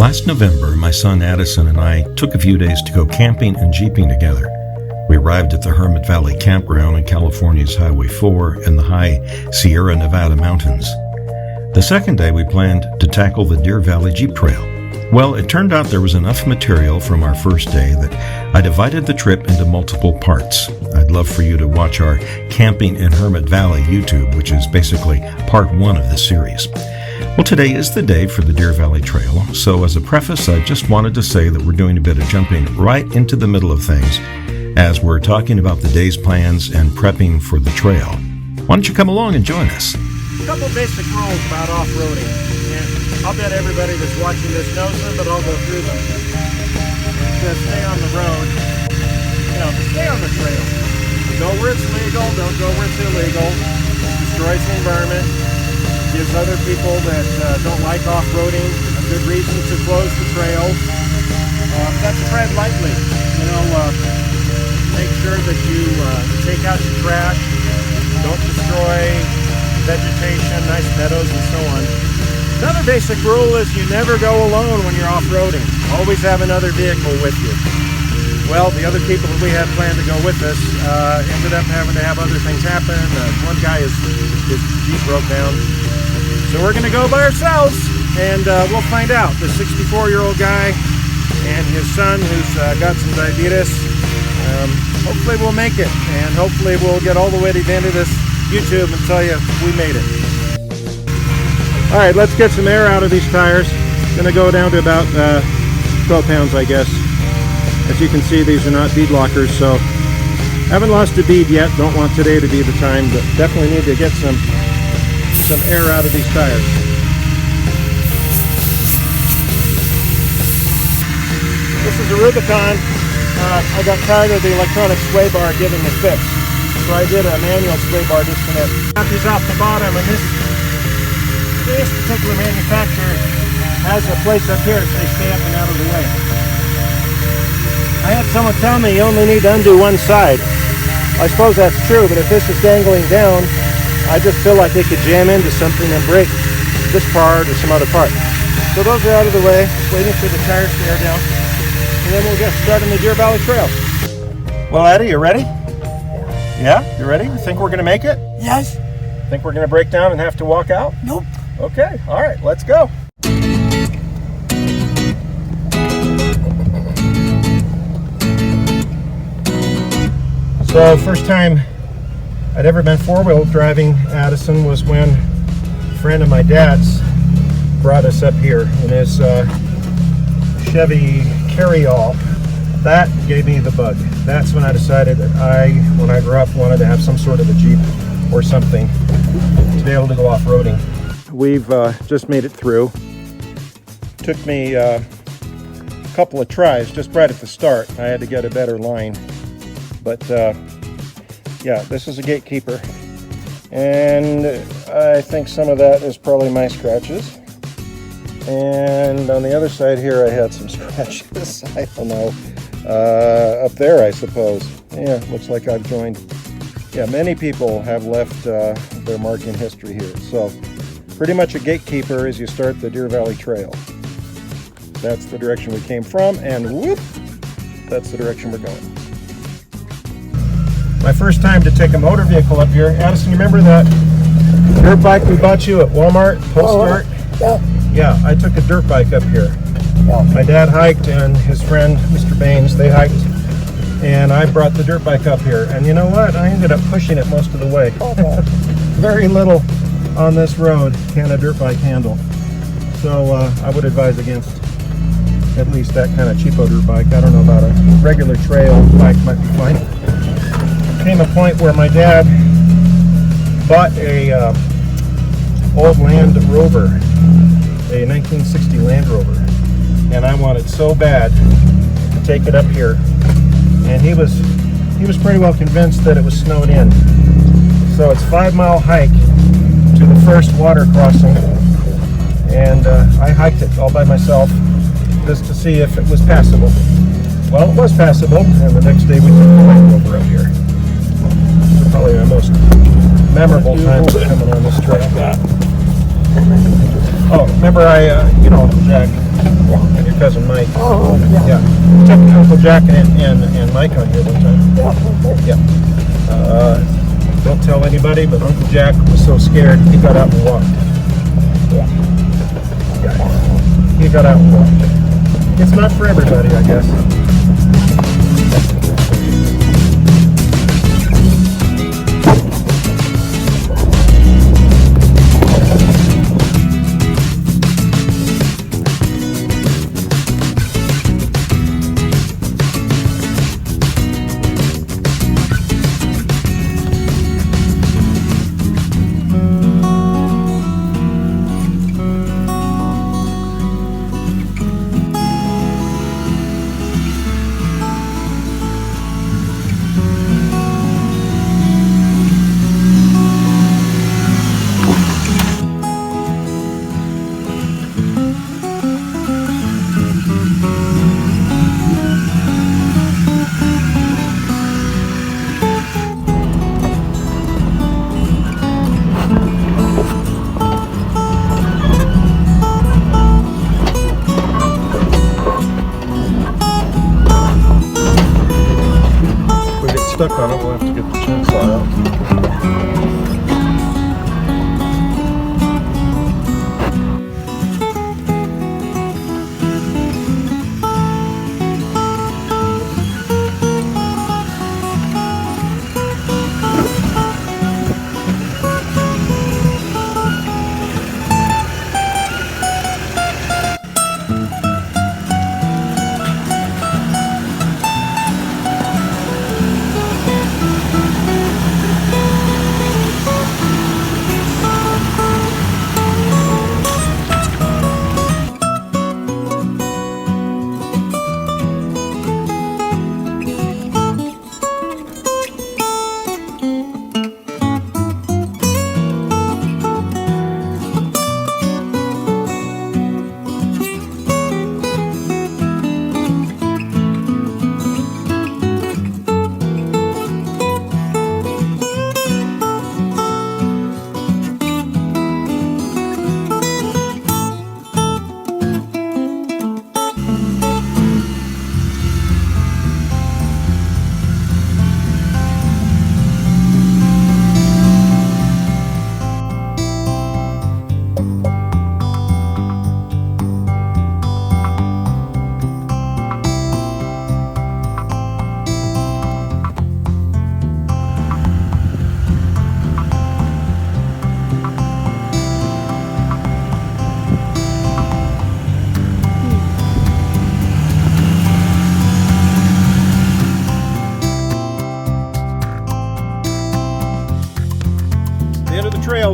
Last November, my son Addison and I took a few days to go camping and jeeping together. We arrived at the Hermit Valley Campground in California's Highway 4 in the high Sierra Nevada mountains. The second day, we planned to tackle the Deer Valley Jeep Trail. Well, it turned out there was enough material from our first day that I divided the trip into multiple parts. I'd love for you to watch our Camping in Hermit Valley YouTube, which is basically part 1 of this series. Well, today is the day for the Deer Valley Trail, so as a preface, I just wanted to say that we're doing a bit of jumping right into the middle of things as we're talking about the day's plans and prepping for the trail. Why don't you come along and join us? A couple basic rules about off-roading, and I'll bet everybody that's watching this knows them, but I'll go through them. To stay on the road, stay on the trail. Go where it's legal, don't go where it's illegal. Destroys the environment. Gives other people that don't like off-roading a good reason to close the trail. That's tread lightly. Make sure that you take out your trash. Don't destroy vegetation, nice meadows, and so on. Another basic rule is you never go alone when you're off-roading. Always have another vehicle with you. Well, the other people that we had planned to go with us ended up having to have other things happen. One guy, his Jeep broke down. So we're going to go by ourselves, and we'll find out. The 64-year-old guy and his son who's got some diabetes, hopefully we'll make it, and hopefully we'll get all the way to the end of this YouTube and tell you we made it. All right, let's get some air out of these tires. Going to go down to about 12 pounds, I guess. As you can see, these are not bead lockers, so haven't lost a bead yet. Don't want today to be the time, but definitely need to get some air out of these tires. This is a Rubicon. I got tired of the electronic sway bar giving me fix, so I did a manual sway bar disconnect. Got these off the bottom, and this particular manufacturer has a place up here so they stay up and out of the way. I had someone tell me you only need to undo one side. I suppose that's true, but if this is dangling down, I just feel like they could jam into something and break this part or some other part. So those are out of the way, waiting for the tires to air down, and then we'll get started on the Deer Valley Trail. Well, Eddie, you ready? Yeah, you ready? You think we're going to make it? Yes. Think we're going to break down and have to walk out? Nope. Okay, all right, let's go. So first time I'd ever been four-wheel driving Addison was when a friend of my dad's brought us up here in his Chevy Carryall. That gave me the bug. That's when I decided that when I grew up, wanted to have some sort of a Jeep or something to be able to go off-roading. We've just made it through. Took me a couple of tries just right at the start. I had to get a better line. But yeah, this is a gatekeeper, and I think some of that is probably my scratches. And on the other side here, I had some scratches. I don't know. Up there, I suppose. Yeah, looks like I've joined. Yeah, many people have left their mark in history here. So pretty much a gatekeeper as you start the Deer Valley Trail. That's the direction we came from, and whoop, that's the direction we're going. My first time to take a motor vehicle up here. Addison, you remember that dirt bike we bought you at Walmart, post-start? Yeah. Yeah, I took a dirt bike up here. Yeah. My dad hiked and his friend, Mr. Baines, they hiked. And I brought the dirt bike up here. And you know what? I ended up pushing it most of the way. Okay. Very little on this road can a dirt bike handle. So I would advise against at least that kind of cheapo dirt bike. I don't know about a regular trail bike might be fine. Came a point where my dad bought a old Land Rover, a 1960 Land Rover, and I wanted so bad to take it up here, and he was pretty well convinced that it was snowed in. So it's a 5-mile hike to the first water crossing, and I hiked it all by myself just to see if it was passable. Well, it was passable, and the next day we took the Land Rover up here. Probably my most memorable time coming on this trail. Oh, remember Jack, And your cousin Mike. Oh, yeah. Yeah. Took Uncle Jack and Mike on here one time. Yeah. Don't tell anybody, but Uncle Jack was so scared he got out and walked. Yeah. He got out and walked. It's not for everybody, I guess. Stuck on it, we'll have to get the chainsaw out.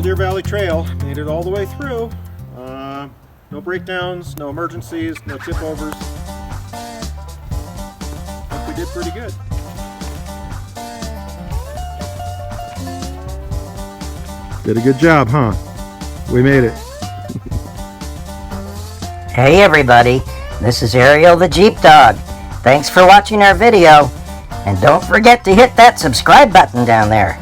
Deer Valley Trail, made it all the way through. No breakdowns, no emergencies, no tip overs. I think we did pretty good. Did a good job, huh? We made it. Hey everybody, this is Ariel the Jeep Dog. Thanks for watching our video, and don't forget to hit that subscribe button down there.